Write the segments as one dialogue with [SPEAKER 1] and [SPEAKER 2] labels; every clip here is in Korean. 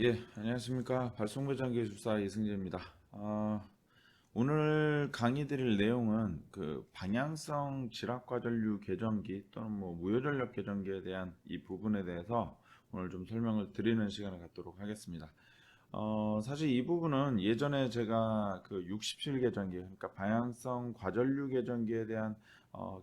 [SPEAKER 1] 예, 안녕하십니까. 발송배짱기술사 이승재입니다. 오늘 강의 드릴 내용은 그 방향성 지락과전류 계전기 또는 뭐 무효전력 계전기에 대한 이 부분에 대해서 오늘 좀 설명을 드리는 시간을 갖도록 하겠습니다. 사실 이 부분은 예전에 제가 그 67 계전기, 그러니까 방향성 과전류 계전기에 대한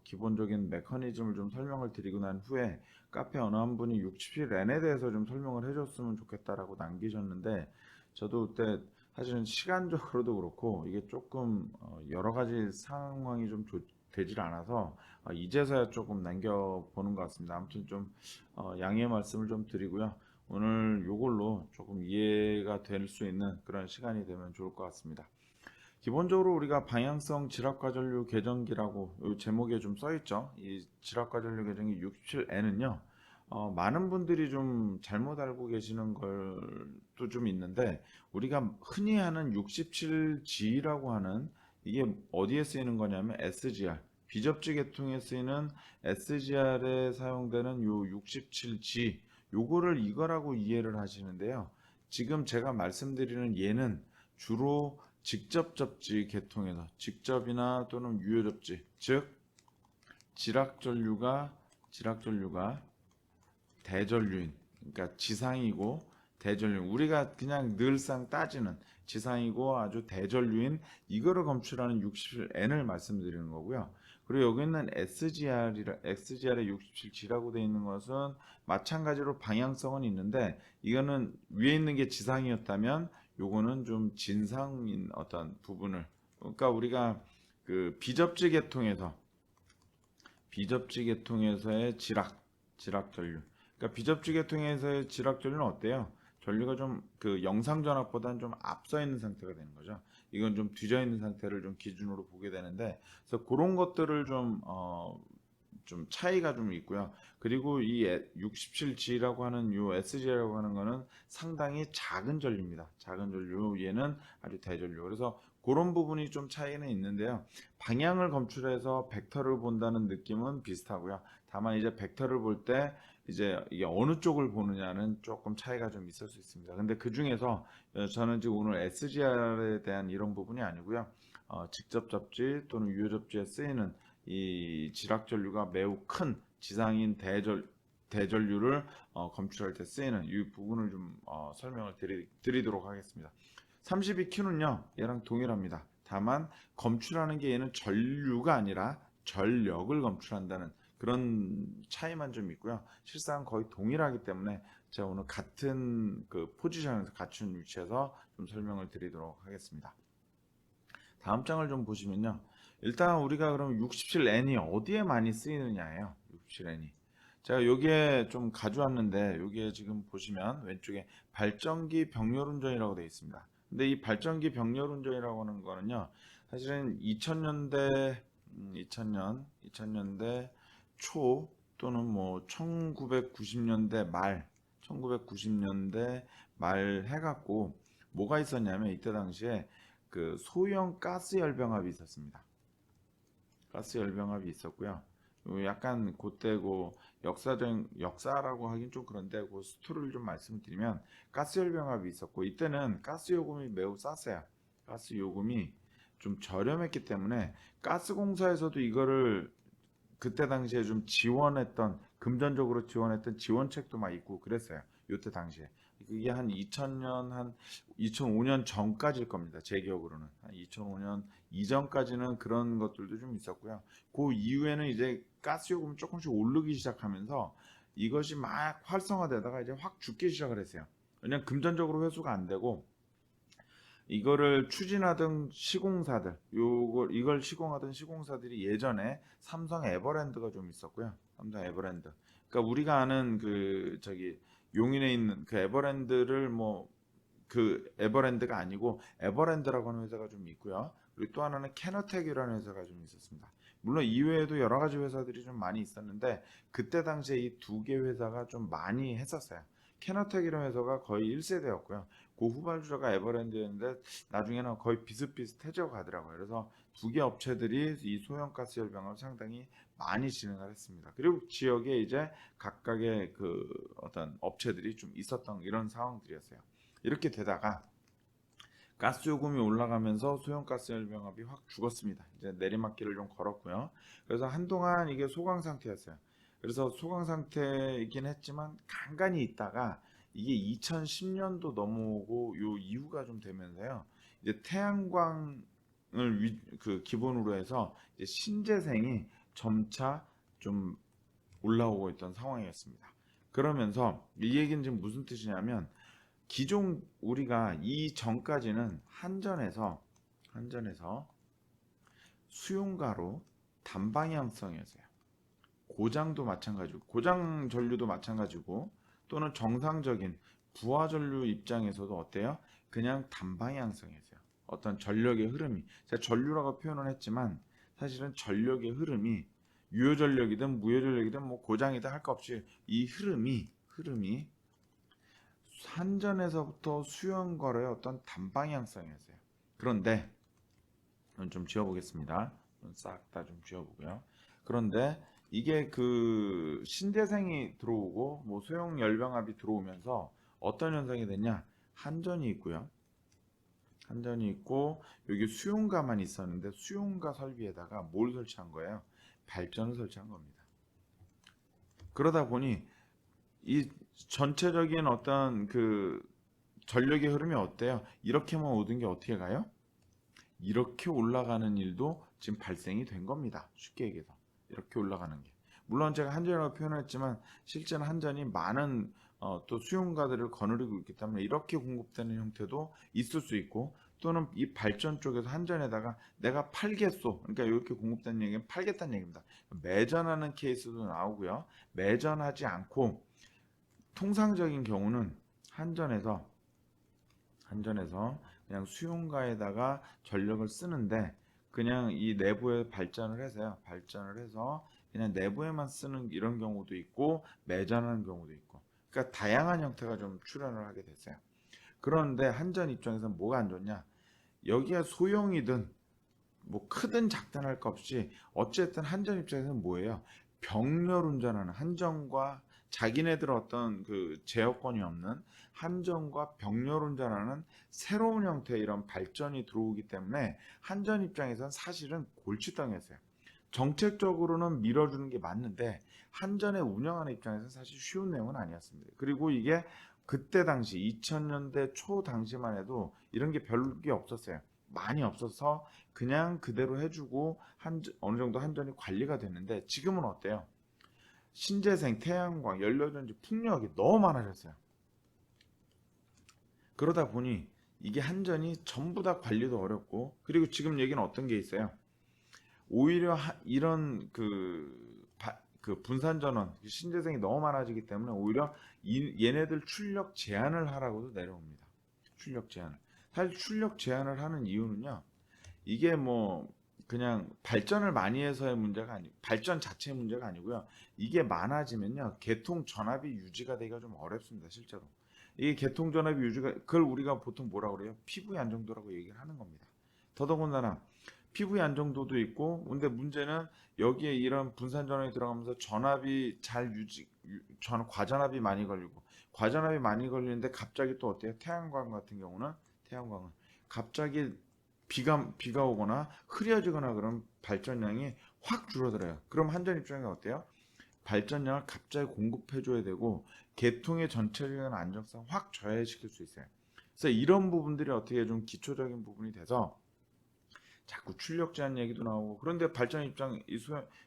[SPEAKER 1] 기본적인 메커니즘을 좀 설명을 드리고 난 후에 카페 어느 한 분이 67N에 대해서 좀 설명을 해줬으면 좋겠다라고 남기셨는데, 저도 그때 사실은 시간적으로도 그렇고 이게 조금 여러 가지 상황이 좀 되질 않아서 이제서야 조금 남겨보는 것 같습니다. 아무튼 좀 양해의 말씀을 좀 드리고요. 오늘 요걸로 조금 이해가 될 수 있는 그런 시간이 되면 좋을 것 같습니다. 기본적으로 우리가 방향성 질압과전류 계전기라고 요 제목에 좀 써있죠. 이 질압과전류 계전기 67N은요. 많은 분들이 좀 잘못 알고 계시는 걸도 좀 있는데, 우리가 흔히 하는 67G라고 하는 이게 어디에 쓰이는 거냐면 SGR, 비접지 계통에 쓰이는 SGR에 사용되는 요 67G, 요거를 이거라고 이해를 하시는데요. 지금 제가 말씀드리는 얘는 주로 직접 접지 계통에서 직접이나 또는 유효 접지, 즉 지락전류가 대전류인, 그러니까 지상이고 대전류, 우리가 그냥 늘상 따지는 지상이고 아주 대전류인 이거를 검출하는 67N을 말씀드리는 거고요. 그리고 여기 있는 SGR의 67G라고 되어 있는 것은 마찬가지로 방향성은 있는데, 이거는 위에 있는 게 지상이었다면 요거는 좀 진상인 어떤 부분을, 그러니까 우리가 그 비접지 계통에서의 지락 전류. 그러니까 비접지 계통에서의 지락 전류는 어때요? 전류가 좀 그 영상 전압보다는 좀 앞서 있는 상태가 되는 거죠. 이건 좀 뒤져 있는 상태를 좀 기준으로 보게 되는데, 그래서 그런 것들을 좀 차이가 좀 있고요. 그리고 이 67G라고 하는 요 SG라고 하는 거는 상당히 작은 전류입니다. 작은 전류, 얘는 아주 대전류. 그래서 그런 부분이 좀 차이는 있는데요. 방향을 검출해서 벡터를 본다는 느낌은 비슷하고요. 다만 이제 벡터를 볼 때 이제 이게 어느 쪽을 보느냐는 조금 차이가 좀 있을 수 있습니다. 근데 그 중에서 저는 지금 오늘 SGR에 대한 이런 부분이 아니고요. 직접 접지 또는 유효 접지에 쓰이는 이 지락전류가 매우 큰 지상인 대전류를 검출할 때 쓰이는 이 부분을 좀 설명을 드리도록 하겠습니다. 32Q는요, 얘랑 동일합니다. 다만 검출하는 게 얘는 전류가 아니라 전력을 검출한다는 그런 차이만 좀 있고요. 실상 거의 동일하기 때문에 제가 오늘 같은 그 포지션에서 갖춘 위치에서 좀 설명을 드리도록 하겠습니다. 다음 장을 좀 보시면요. 일단 우리가 그럼 67N이 어디에 많이 쓰이느냐예요. 67N이. 제가 여기에 좀 가져왔는데, 여기에 지금 보시면 왼쪽에 발전기 병렬운전이라고 되어 있습니다. 근데 이 발전기 병렬운전이라고 하는 거는요, 사실은 2000년대 초 또는 뭐 1990년대 말 해갖고 뭐가 있었냐면, 이때 당시에 그 소형 가스 열병합이 있었습니다. 가스 열병합이 있었고요. 약간 그때고 역사라고 하긴 좀 그런데 그 스토리를 좀 말씀드리면, 가스 열병합이 있었고 이때는 가스 요금이 매우 쌌어요. 가스 요금이 좀 저렴했기 때문에 가스공사에서도 이거를 그때 당시에 좀 금전적으로 지원했던 지원책도 막 있고 그랬어요. 요때 당시에. 그게 한 2000년, 한 2005년 전까지일 겁니다. 제 기억으로는. 한 2005년 이전까지는 그런 것들도 좀 있었고요. 그 이후에는 이제 가스 요금이 조금씩 오르기 시작하면서 이것이 막 활성화되다가 이제 확 죽기 시작을 했어요. 왜냐면 금전적으로 회수가 안 되고, 이거를 추진하던 시공사들, 이걸 시공하던 시공사들이 예전에 삼성 에버랜드가 좀 있었고요. 삼성 에버랜드. 그러니까 우리가 아는 그 저기 용인에 있는 그 에버랜드를 뭐 그 에버랜드가 아니고 에버랜드라고 하는 회사가 좀 있고요. 그리고 또 하나는 캐너텍이라는 회사가 좀 있었습니다. 물론 이외에도 여러 가지 회사들이 좀 많이 있었는데, 그때 당시에 이 두 개 회사가 좀 많이 했었어요. 캐너텍이라는 회사가 거의 1세대였고요. 그 후발주자가 에버랜드였는데 나중에는 거의 비슷비슷해져 가더라고요. 그래서 두 개 업체들이 이 소형 가스 열병을 상당히 많이 진행을 했습니다. 그리고 지역에 이제 각각의 그 어떤 업체들이 좀 있었던 이런 상황들이었어요. 이렇게 되다가 가스 요금이 올라가면서 소형가스 열병합이 확 죽었습니다. 이제 내리막길을 좀 걸었고요. 그래서 한동안 이게 소강 상태였어요. 그래서 소강 상태이긴 했지만 간간히 있다가 이게 2010년도 넘어오고 요 이후가 좀 되면서요. 이제 태양광을 그 기본으로 해서 이제 신재생이 점차 좀 올라오고 있던 상황이었습니다. 그러면서 이 얘기는 지금 무슨 뜻이냐면 기존 우리가 이 전까지는 한전에서 수용가로 단방향성이었어요. 고장도 마찬가지고 고장 전류도 마찬가지고 또는 정상적인 부하 전류 입장에서도 어때요? 그냥 단방향성이었어요. 어떤 전력의 흐름이 제가 전류라고 표현을 했지만 사실은 전력의 흐름이 유효전력이든 무효전력이든 뭐 고장이든 할 거 없이 이 흐름이 한전에서부터 수용거래의 어떤 단방향성이었어요. 그런데 이건 좀 지워보겠습니다. 싹 다 좀 지워보고요. 그런데 이게 그 신재생이 들어오고 뭐 소형 열병합이 들어오면서 어떤 현상이 됐냐? 한전이 있고요. 한전이 있고 여기 수용가만 있었는데 수용가 설비에다가 뭘 설치한 거예요? 발전을 설치한 겁니다. 그러다 보니 이 전체적인 어떤 그 전력의 흐름이 어때요? 이렇게만 오던 게 어떻게 가요? 이렇게 올라가는 일도 지금 발생이 된 겁니다. 쉽게 얘기해서 이렇게 올라가는 게 물론 제가 한전이라고 표현했지만 실제는 한전이 많은 또 수용가들을 거느리고 있기 때문에 이렇게 공급되는 형태도 있을 수 있고 또는 이 발전 쪽에서 한전에다가 내가 팔겠소 그러니까 이렇게 공급되는 얘기는 팔겠다는 얘기입니다. 매전하는 케이스도 나오고요. 매전하지 않고 통상적인 경우는 한전에서 그냥 수용가에다가 전력을 쓰는데 그냥 이 내부에 발전을 해서 그냥 내부에만 쓰는 이런 경우도 있고 매전하는 경우도 있고 그러니까 다양한 형태가 좀 출현을 하게 됐어요. 그런데 한전 입장에서는 뭐가 안 좋냐? 여기가 소형이든 뭐 크든 작든 할 것 없이 어쨌든 한전 입장에서는 뭐예요? 병렬 운전하는 한전과 자기네들 어떤 그 제어권이 없는 한전과 병렬 운전하는 새로운 형태의 이런 발전이 들어오기 때문에 한전 입장에서는 사실은 골칫덩이였어요. 정책적으로는 밀어주는 게 맞는데 한전의 운영하는 입장에서는 사실 쉬운 내용은 아니었습니다. 그리고 이게 그때 당시 2000년대 초 당시만 해도 이런 게 별게 없었어요. 많이 없어서 그냥 그대로 해주고 어느 정도 한전이 관리가 됐는데 지금은 어때요? 신재생, 태양광, 연료전지, 풍력이 너무 많아졌어요. 그러다 보니 이게 한전이 전부 다 관리도 어렵고 그리고 지금 얘기는 어떤 게 있어요? 오히려 이런 그 분산전원, 신재생이 너무 많아지기 때문에 오히려 얘네들 출력 제한을 하라고도 내려옵니다. 출력 제한을. 사실 출력 제한을 하는 이유는요. 이게 뭐 그냥 발전을 많이 해서의 문제가 아니고 발전 자체의 문제가 아니고요. 이게 많아지면요. 개통 전압이 유지가 되기가 좀 어렵습니다. 실제로. 이게 개통 전압이 유지가 그걸 우리가 보통 뭐라 그래요? 피부의 안정도라고 얘기를 하는 겁니다. 더더군다나 피부의 안정도도 있고 근데 문제는 여기에 이런 분산 전압이 들어가면서 전압이 잘 과전압이 많이 걸리고 과전압이 많이 걸리는데 갑자기 또 어때요? 태양광 같은 경우는 태양광은 갑자기 비가 오거나 흐려지거나 그런 발전량이 확 줄어들어요. 그럼 한전 입장에 어때요? 발전량을 갑자기 공급해줘야 되고 계통의 전체적인 안정성 확 저해시킬 수 있어요. 그래서 이런 부분들이 어떻게 좀 기초적인 부분이 돼서 자꾸 출력 제한 얘기도 나오고 그런데 발전 입장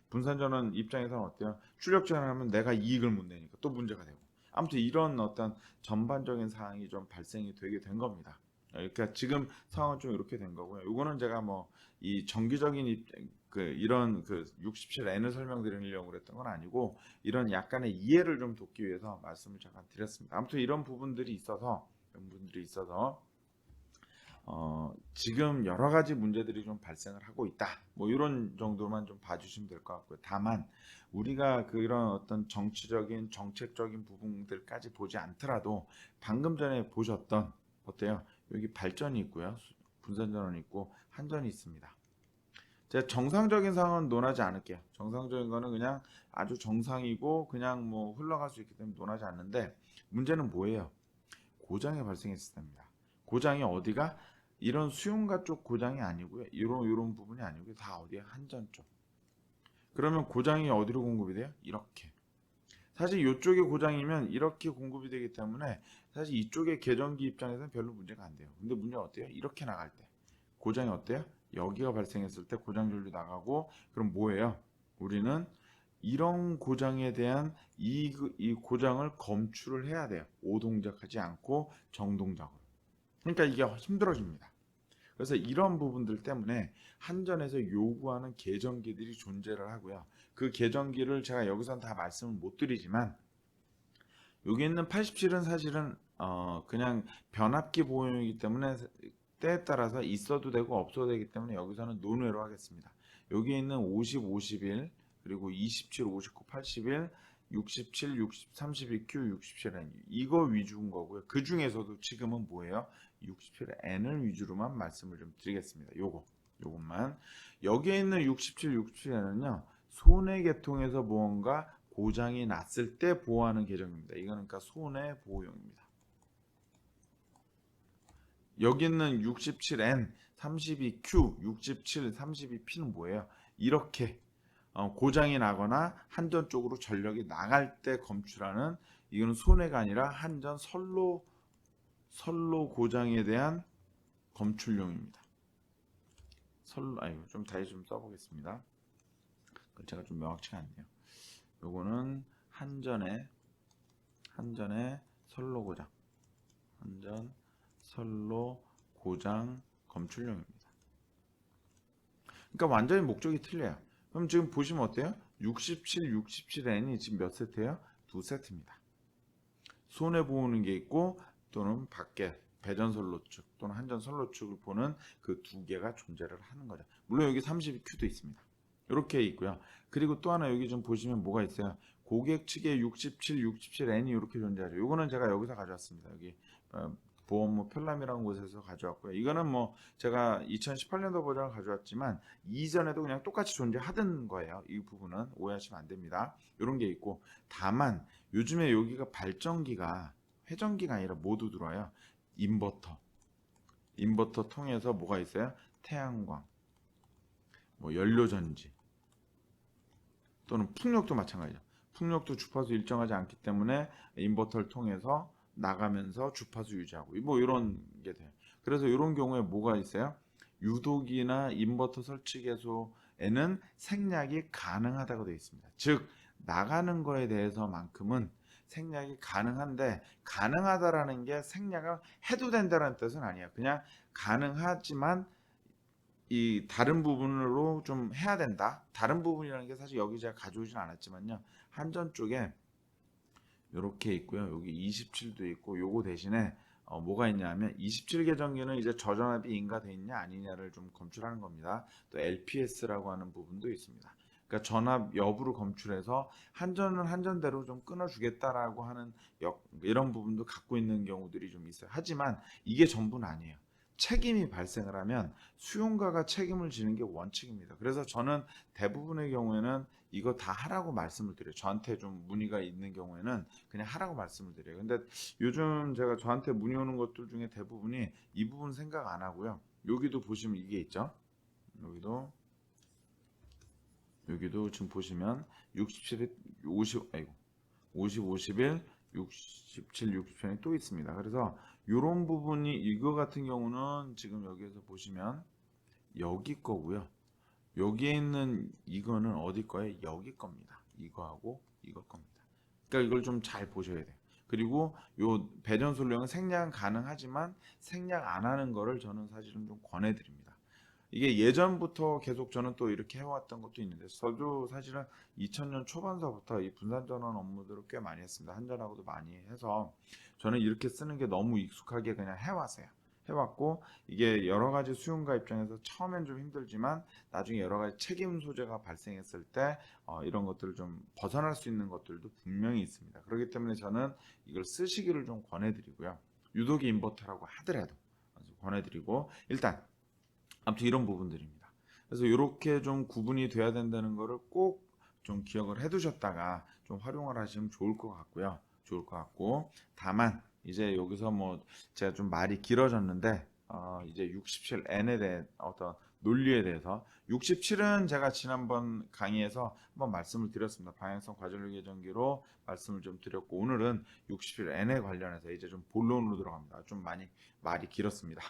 [SPEAKER 1] 분산전원 입장에서는 어때요? 출력 제한하면 내가 이익을 못 내니까 또 문제가 되고 아무튼 이런 어떤 전반적인 사항이 좀 발생이 되게 된 겁니다. 그러니까 지금 상황은 좀 이렇게 된 거고요. 이거는 제가 뭐 이 정기적인 이런 그 67N을 설명드리려고 그랬던 건 아니고 이런 약간의 이해를 좀 돕기 위해서 말씀을 잠깐 드렸습니다. 아무튼 이런 부분들이 있어서 지금 여러 가지 문제들이 좀 발생을 하고 있다. 뭐 이런 정도만 좀 봐주시면 될 것 같고요. 다만 우리가 그런 어떤 정치적인 정책적인 부분들까지 보지 않더라도 방금 전에 보셨던 어때요? 여기 발전이 있고요. 분산전원이 있고 한전이 있습니다. 제가 정상적인 상황은 논하지 않을게요. 정상적인 거는 그냥 아주 정상이고 그냥 뭐 흘러갈 수 있기 때문에 논하지 않는데 문제는 뭐예요? 고장이 발생했을 때입니다. 고장이 어디가 이런 수용가 쪽 고장이 아니고요. 이런 부분이 아니고 다 어디야? 한전 쪽. 그러면 고장이 어디로 공급이 돼요? 이렇게. 사실 이쪽에 고장이면 이렇게 공급이 되기 때문에 사실 이쪽의 계전기 입장에서는 별로 문제가 안 돼요. 근데 문제가 어때요? 이렇게 나갈 때 고장이 어때요? 여기가 발생했을 때 고장 전류 나가고 그럼 뭐예요? 우리는 이런 고장에 대한 이 고장을 검출을 해야 돼요. 오동작하지 않고 정동작으로. 그러니까 이게 힘들어집니다. 그래서 이런 부분들 때문에 한전에서 요구하는 계전기들이 존재를 하고요. 그 계전기를 제가 여기서는 다 말씀을 못 드리지만 여기 있는 87은 사실은 그냥 변압기 보호용이기 때문에 때에 따라서 있어도 되고 없어도 되기 때문에 여기서는 논외로 하겠습니다. 여기 있는 50, 51 그리고 27, 59, 81 67, 60, 32Q, 67N 이거 위주인 거고요. 그 중에서도 지금은 뭐예요? 67N을 위주로만 말씀을 좀 드리겠습니다. 요것만. 여기에 있는 67, 67N은요. 손해계통에서 무언가 고장이 났을 때 보호하는 계정입니다. 이거는 그러니까 손해 보호용입니다. 여기 있는 67N, 32Q, 67, 32P는 뭐예요? 이렇게 고장이 나거나 한전 쪽으로 전력이 나갈 때 검출하는 이거는 손해가 아니라 한전 선로 고장에 대한 검출용입니다. 좀 다시 좀 써보겠습니다. 제가 좀 명확치가 않네요. 요거는 한전의 선로 고장, 한전 선로 고장 검출용입니다. 그러니까 완전히 목적이 틀려요. 그럼 지금 보시면 어때요? 67, 67N이 지금 몇 세트예요? 2세트입니다. 손해 보는 게 있고 또는 밖에 배전 선로 측 또는 한전 선로 측을 보는 그 두 개가 존재를 하는 거죠. 물론 여기 32Q도 있습니다. 이렇게 있고요. 그리고 또 하나 여기 좀 보시면 뭐가 있어요? 고객 측의 67, 67N이 이렇게 존재하죠. 이거는 제가 여기서 가져왔습니다. 여기 보험무 편람이라는 곳에서 가져왔고요. 이거는 뭐 제가 2018년도 버전을 가져왔지만 이전에도 그냥 똑같이 존재하던 거예요. 이 부분은 오해하시면 안 됩니다. 이런 게 있고 다만 요즘에 여기가 발전기가 회전기가 아니라 모두 들어와요. 인버터 통해서 뭐가 있어요? 태양광, 뭐 연료전지 또는 풍력도 마찬가지죠. 풍력도 주파수 일정하지 않기 때문에 인버터를 통해서 나가면서 주파수 유지하고 뭐 이런 게 돼요. 그래서 이런 경우에 뭐가 있어요? 유도기나 인버터 설치 계소에는 생략이 가능하다고 되어 있습니다. 즉 나가는 거에 대해서만큼은 생략이 가능한데 가능하다라는 게 생략을 해도 된다는 뜻은 아니에요. 그냥 가능하지만 이 다른 부분으로 좀 해야 된다. 다른 부분이라는 게 사실 여기 제가 가져오진 않았지만요. 한전 쪽에 이렇게 있고요. 여기 27도 있고 요거 대신에 뭐가 있냐면 27 계정기는 이제 저전압이 인가돼 있냐 아니냐를 좀 검출하는 겁니다. 또 LPS라고 하는 부분도 있습니다. 그러니까 전압 여부를 검출해서 한전은 한전대로 좀 끊어주겠다라고 하는 이런 부분도 갖고 있는 경우들이 좀 있어요. 하지만 이게 전부는 아니에요. 책임이 발생을 하면 수용가가 책임을 지는 게 원칙입니다. 그래서 저는 대부분의 경우에는 이거 다 하라고 말씀을 드려요. 저한테 좀 문의가 있는 경우에는 그냥 하라고 말씀을 드려요. 근데 요즘 제가 저한테 문의 오는 것들 중에 대부분이 이 부분 생각 안 하고요. 여기도 보시면 이게 있죠. 여기도 지금 보시면 67, 51, 67, 60편이 또 있습니다. 그래서 이런 부분이 이거 같은 경우는 지금 여기에서 보시면 여기 거고요. 여기에 있는 이거는 어디 거예요? 여기 겁니다. 이거하고 이거 겁니다. 그러니까 이걸 좀 잘 보셔야 돼요. 그리고 요 배전 솔량은 생략 가능하지만 생략 안 하는 거를 저는 사실은 좀 권해드립니다. 이게 예전부터 계속 저는 또 이렇게 해왔던 것도 있는데 저도 사실은 2000년 초반서부터 이 분산 전환 업무들을 꽤 많이 했습니다. 한전하고도 많이 해서 저는 이렇게 쓰는 게 너무 익숙하게 그냥 해왔고 이게 여러 가지 수용가 입장에서 처음엔 좀 힘들지만 나중에 여러 가지 책임 소재가 발생했을 때 이런 것들을 좀 벗어날 수 있는 것들도 분명히 있습니다. 그렇기 때문에 저는 이걸 쓰시기를 좀 권해드리고요. 유도기 인버터라고 하더라도 권해드리고 일단 아무튼 이런 부분들입니다. 그래서 이렇게 좀 구분이 돼야 된다는 거를 꼭 좀 기억을 해두셨다가 좀 활용을 하시면 좋을 것 같고요. 다만 이제 여기서 뭐 제가 좀 말이 길어졌는데 이제 67N에 대한 어떤 논리에 대해서 67은 제가 지난번 강의에서 한번 말씀을 드렸습니다. 방향성 과전류 계전기로 말씀을 좀 드렸고 오늘은 67N에 관련해서 이제 좀 본론으로 들어갑니다. 좀 많이 말이 길었습니다.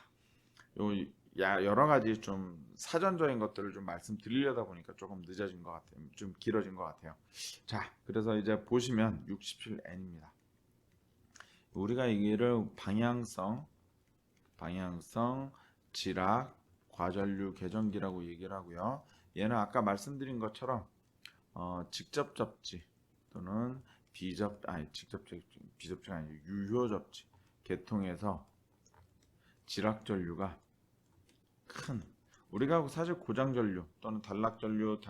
[SPEAKER 1] 여러 가지 좀 사전적인 것들을 좀 말씀드리려다 보니까 조금 늦어진 것 같아요. 좀 길어진 것 같아요. 자, 그래서 이제 보시면 67N입니다. 우리가 이거를 방향성 지락 과전류 계전기라고 얘기를 하고요. 얘는 아까 말씀드린 것처럼 직접 접지 또는 비접지가 아니고 유효 접지 계통에서 지락 전류가 큰 우리가 사실 고장 전류 또는 단락 전류,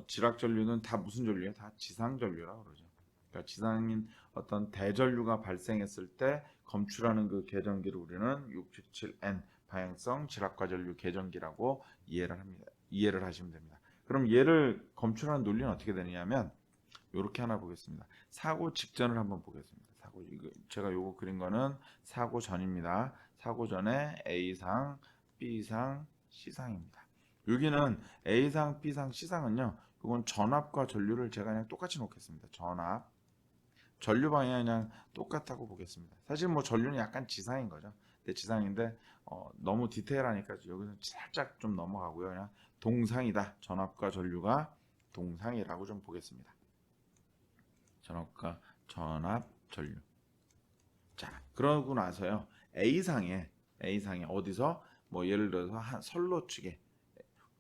[SPEAKER 1] 지락 전류는 다 무슨 전류예요? 다 지상 전류라고 그러죠. 그러니까 지상인 어떤 대전류가 발생했을 때 검출하는 그 계전기를 우리는 677N 방향성 지락과 전류 계전기라고 이해를 하시면 됩니다. 그럼 얘를 검출하는 논리는 어떻게 되느냐면 이렇게 하나 보겠습니다. 사고 직전을 한번 보겠습니다. 제가 요거 그린 거는 사고 전입니다. 사고 전에 A상, B상, C상입니다. 여기는 A상, B상, C상은요. 이건 전압과 전류를 제가 그냥 똑같이 놓겠습니다. 전압, 전류 방향이 그냥 똑같다고 보겠습니다. 사실 뭐 전류는 약간 지상인 거죠. 근데 지상인데 너무 디테일하니까 여기서 살짝 좀 넘어가고요. 그냥 동상이다. 전압과 전류가 동상이라고 좀 보겠습니다. 전압, 전류. 자, 그러고 나서요. A상에 어디서 뭐 예를 들어서 한 선로 측에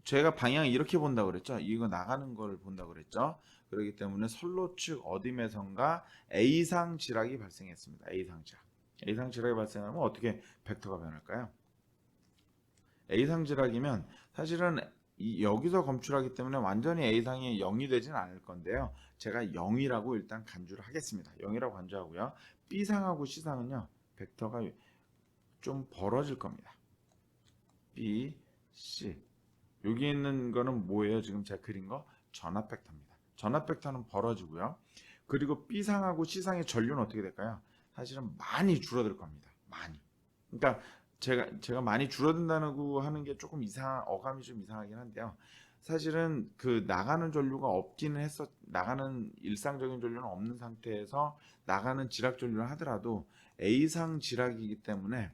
[SPEAKER 1] 제가 방향 이렇게 본다고 그랬죠. 이거 나가는 걸 본다고 그랬죠. 그렇기 때문에 선로 측 어디에선가 A상 지락이 발생했습니다. A상 지락이 발생하면 어떻게 벡터가 변할까요? A상 지락이면 사실은 여기서 검출하기 때문에 완전히 A상이 0이 되진 않을 건데요. 제가 0이라고 일단 간주를 하겠습니다. 0이라고 간주하고요. B상하고 C상은요. 벡터가 좀 벌어질 겁니다. B, C. 여기 있는 거는 뭐예요? 지금 제가 그린 거? 전압 벡터입니다. 전압 벡터는 벌어지고요. 그리고 B상하고 C상의 전류는 어떻게 될까요? 사실은 많이 줄어들 겁니다. 많이. 그러니까 제가 많이 줄어든다고 하는 게 조금 어감이 좀 이상하긴 한데요. 사실은 그 나가는 전류가 없기는 나가는 일상적인 전류는 없는 상태에서 나가는 지락 전류를 하더라도 A상 지락이기 때문에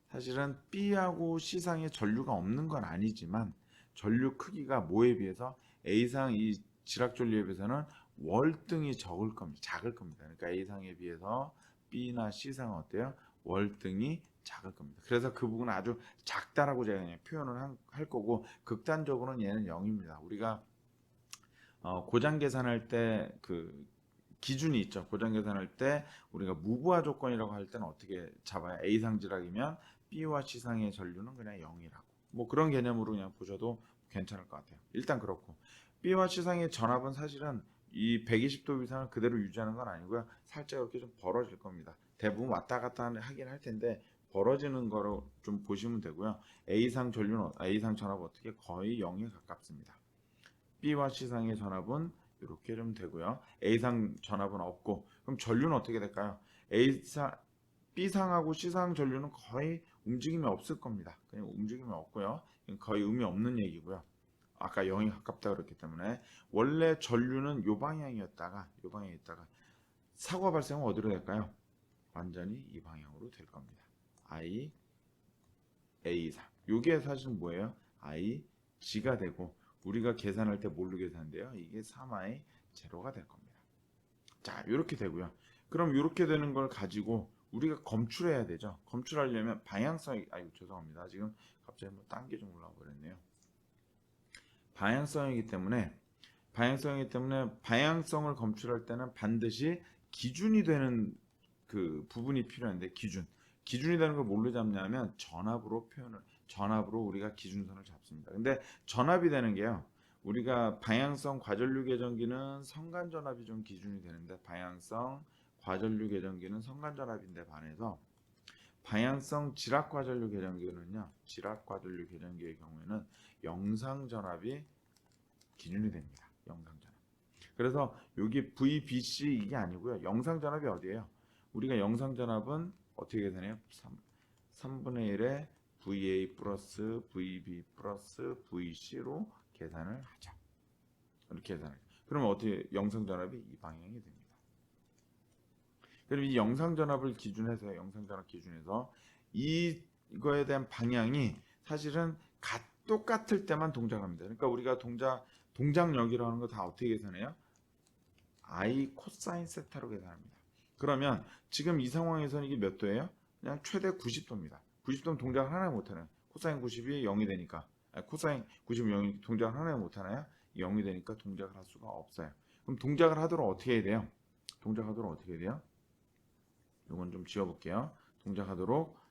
[SPEAKER 1] 사실은 B하고 C상에 전류가 없는 건 아니지만 전류 크기가 뭐에 비해서 A상 이 지락 전류에 비해서는 월등히 작을 겁니다. 그러니까 A상에 비해서 B나 C상은 어때요? 월등히 작을 겁니다. 그래서 그 부분은 아주 작다라고 제가 그냥 표현을 할 거고 극단적으로는 얘는 0입니다. 우리가 고장 계산할 때 그 기준이 있죠. 고장 계산할 때 우리가 무부하 조건이라고 할 때는 어떻게 잡아요? A상 지락이면 B와 C상의 전류는 그냥 0이라고. 뭐 그런 개념으로 그냥 보셔도 괜찮을 것 같아요. 일단 그렇고 B와 C상의 전압은 사실은 이 120도 이상을 그대로 유지하는 건 아니고요. 살짝 이렇게 좀 벌어질 겁니다. 대부분 왔다 갔다 하긴 할 텐데 벌어지는 거로 좀 보시면 되고요. A상 전압은 어떻게 거의 0에 가깝습니다. B와 C상의 전압은 이렇게 좀 되고요. A상 전압은 없고 그럼 전류는 어떻게 될까요? B상하고 C상 전류는 거의 움직임이 없을 겁니다. 그냥 움직임이 없고요. 거의 의미 없는 얘기고요. 아까 0이 가깝다 그랬기 때문에 원래 전류는 요 방향에 있다가 사고가 발생하면 어디로 될까요? 완전히 이 방향으로 될 겁니다. A상. 요게 사실 뭐예요? G가 되고 우리가 계산할 때 뭘로 계산돼요? 이게 3i 제로가 될 겁니다. 자, 이렇게 되고요. 그럼 이렇게 되는 걸 가지고 우리가 검출해야 되죠. 검출하려면 죄송합니다. 지금 갑자기 뭐 딴 게 좀 올라와 버렸네요. 방향성이기 때문에 방향성을 검출할 때는 반드시 기준이 되는 그 부분이 필요한데 기준이 되는 걸 뭘로 잡냐면 전압으로 우리가 기준선을 잡습니다. 근데 전압이 되는 게요. 우리가 방향성 과전류 계전기는 성간 전압이 좀 기준이 되는데 방향성 과전류 계전기는 성간 전압인데 반해서 방향성 지락 과전류 계전기는요. 지락 과전류 계전기의 경우에는 영상 전압이 기준이 됩니다. 영상 전압. 그래서 여기 VBC 이게 아니고요. 영상 전압이 어디예요? 우리가 영상 전압은 어떻게 계산해요? 3분의 1에 VA 플러스 VB 플러스 VC로 계산을 하자. 이렇게 계산을. 그러면 어떻게 영상 전압이 이 방향이 됩니다. 그럼 이 영상 전압을 기준해서 영상 전압 기준해서 이거에 대한 방향이 사실은 똑같을 때만 동작합니다. 그러니까 우리가 동작력이라고 하는 거 다 어떻게 계산해요? I 코사인 세타로 계산합니다. 그러면 지금 이 상황에서는 이게 몇 도예요? 그냥 최대 90도입니다. 90도면 동작을 하나 못하나요? 코사인 90이 0이 되니까 코사인 90이 0이 동작을 하나 못하나요? 0이 되니까 동작을 할 수가 없어요. 그럼 동작을 하도록 어떻게 해야 돼요? 동작하도록 어떻게 해야 돼요? 이건 좀 지워볼게요. 동작하도록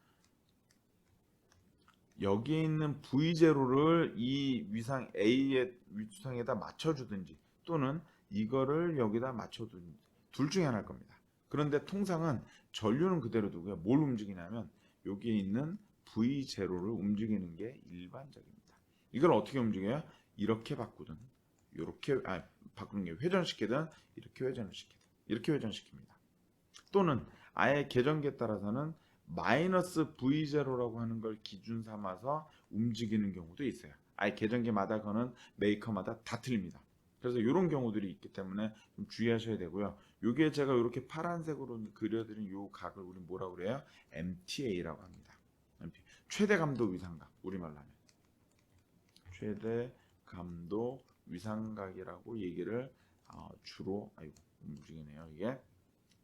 [SPEAKER 1] 여기에 있는 V0를 이 위상 A의 위상에다 맞춰주든지 또는 이거를 여기다 맞춰두든지 둘 중에 하나일 겁니다. 그런데 통상은 전류는 그대로 두고요. 뭘 움직이냐면 여기에 있는 V0를 움직이는 게 일반적입니다. 이걸 어떻게 움직여요? 이렇게 바꾸든 이렇게 바꾸는 게 회전시키든 이렇게 회전을 시키든 이렇게 회전시킵니다. 또는 아예 계전기에 따라서는 마이너스 V0라고 하는 걸 기준 삼아서 움직이는 경우도 있어요. 아예 계전기마다 그거는 메이커마다 다 틀립니다. 그래서 이런 경우들이 있기 때문에 좀 주의하셔야 되고요. 이게 제가 이렇게 파란색으로 그려드린 이 각을 우리 뭐라고 그래요? MTA라고 합니다. 최대 감도 위상각, 우리말로 하면 최대 감도 위상각이라고 얘기를 주로 움직이네요. 이게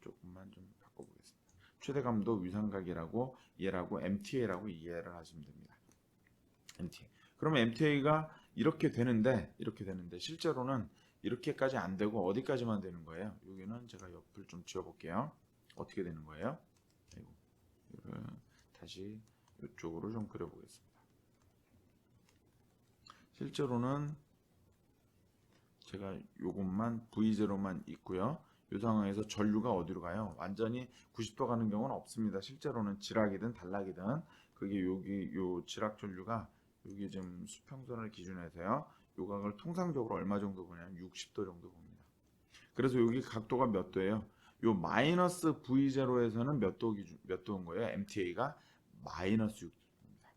[SPEAKER 1] 조금만 좀 바꿔보겠습니다. 최대감도 위상각이라고 얘라고 MTA라고 이해를 하시면 됩니다. MTA. 그러면 MTA가 이렇게 되는데 실제로는 이렇게까지 안 되고 어디까지만 되는 거예요? 여기는 제가 옆을 좀 지워볼게요. 어떻게 되는 거예요? 이거를 다시 이쪽으로 좀 그려보겠습니다. 실제로는 제가 요것만 V0만 있고요. 이 상황에서 전류가 어디로 가요? 완전히 90도 가는 경우는 없습니다. 실제로는 지락이든 단락이든 그게 여기 요 지락 전류가 여기 지금 수평선을 기준해서요. 요 각을 통상적으로 얼마 정도 보냐면 60도 정도 봅니다. 그래서 여기 각도가 몇 도예요? 요 마이너스 V0에서는 몇 도인 거예요? MTA가 마이너스 6도입니다.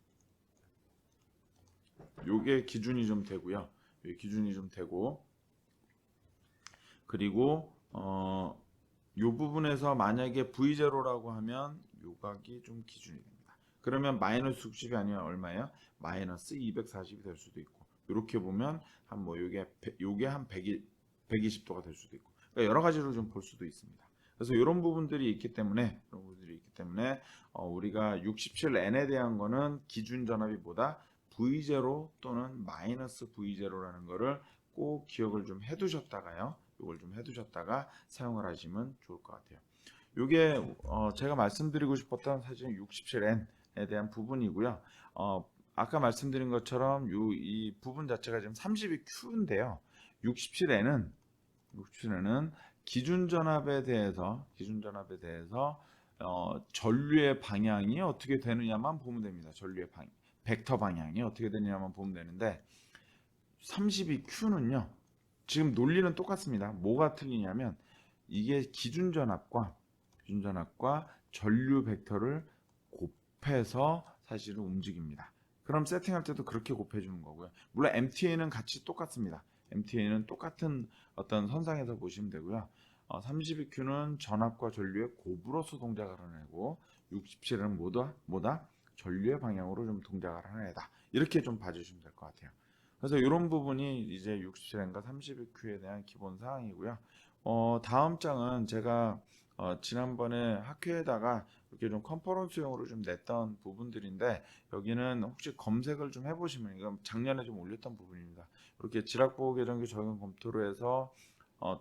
[SPEAKER 1] 요게 기준이 좀 되고요. 요게 기준이 좀 되고 그리고 요 부분에서 만약에 V0라고 하면 요 각이 좀 기준이 됩니다. 그러면 마이너스 60이 아니라 얼마예요? 마이너스 240이 될 수도 있고 이렇게 보면 한 뭐 요게 한 120도가 될 수도 있고 그러니까 여러 가지로 좀 볼 수도 있습니다. 그래서 이런 부분들이 있기 때문에 우리가 67N에 대한 거는 기준 전압이 뭐다? V0 또는 마이너스 V0라는 거를 꼭 기억을 좀 해두셨다가요. 이걸 좀 해두셨다가 사용을 하시면 좋을 것 같아요. 이게 제가 말씀드리고 싶었던 사실 67N에 대한 부분이고요. 아까 말씀드린 것처럼 이 부분 자체가 지금 32Q인데요. 67N은 기준 전압에 대해서 전류의 방향이 어떻게 되느냐만 보면 됩니다. 전류의 벡터 방향이 어떻게 되느냐만 보면 되는데 32Q는요. 지금 논리는 똑같습니다. 뭐가 틀리냐면 이게 기준 전압과 전류 벡터를 곱해서 사실은 움직입니다. 그럼 세팅할 때도 그렇게 곱해주는 거고요. 물론 MTA는 같이 똑같습니다. MTA는 똑같은 어떤 선상에서 보시면 되고요. 32Q는 전압과 전류의 곱으로서 동작을 하는 애고 67은 뭐다? 전류의 방향으로 좀 동작을 하는 애다. 이렇게 좀 봐주시면 될 것 같아요. 그래서 이런 부분이 이제 67N과 32Q에 대한 기본 사항이고요. 다음 장은 제가 지난번에 학회에다가 이렇게 좀 컨퍼런스용으로 좀 냈던 부분들인데 여기는 혹시 검색을 좀 해보시면 이건 작년에 좀 올렸던 부분입니다. 이렇게 지락보호 계정기 적용 검토로 해서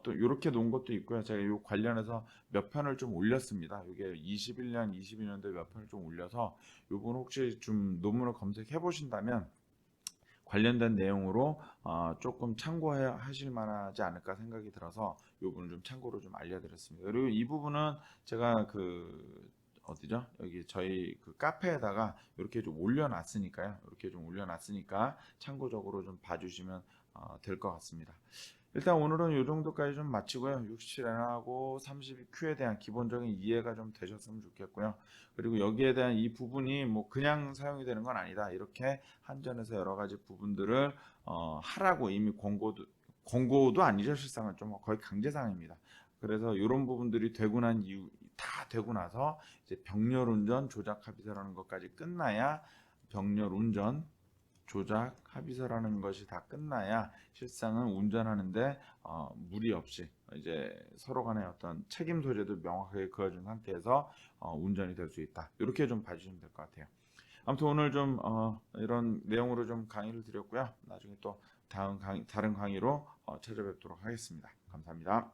[SPEAKER 1] 또 이렇게 놓은 것도 있고요. 제가 이 관련해서 몇 편을 좀 올렸습니다. 이게 21년, 22년도에 몇 편을 좀 올려서 이분 혹시 좀 논문을 검색해 보신다면 관련된 내용으로 조금 참고하실 만하지 않을까 생각이 들어서 이 부분을 좀 참고로 좀 알려드렸습니다. 그리고 이 부분은 제가 어디죠? 여기 저희 그 카페에다가 이렇게 좀 올려놨으니까 참고적으로 좀 봐주시면 될 것 같습니다. 일단 오늘은 이 정도까지 좀 마치고요. 67N하고 32Q에 대한 기본적인 이해가 좀 되셨으면 좋겠고요. 그리고 여기에 대한 이 부분이 뭐 그냥 사용이 되는 건 아니다. 이렇게 한전에서 여러 가지 부분들을 하라고 이미 권고도 아니죠. 실상은 좀 거의 강제사항입니다. 그래서 이런 부분들이 되고 난 이후 다 되고 나서 이제 병렬 운전 조작 합의서라는 것까지 끝나야 병렬 운전 조작 합의서라는 것이 다 끝나야 실상은 운전하는데 무리 없이 이제 서로 간의 어떤 책임 소재도 명확하게 그어준 상태에서 운전이 될 수 있다. 이렇게 좀 봐주시면 될 것 같아요. 아무튼 오늘 좀 이런 내용으로 좀 강의를 드렸고요. 나중에 또 다른 강의로 찾아뵙도록 하겠습니다. 감사합니다.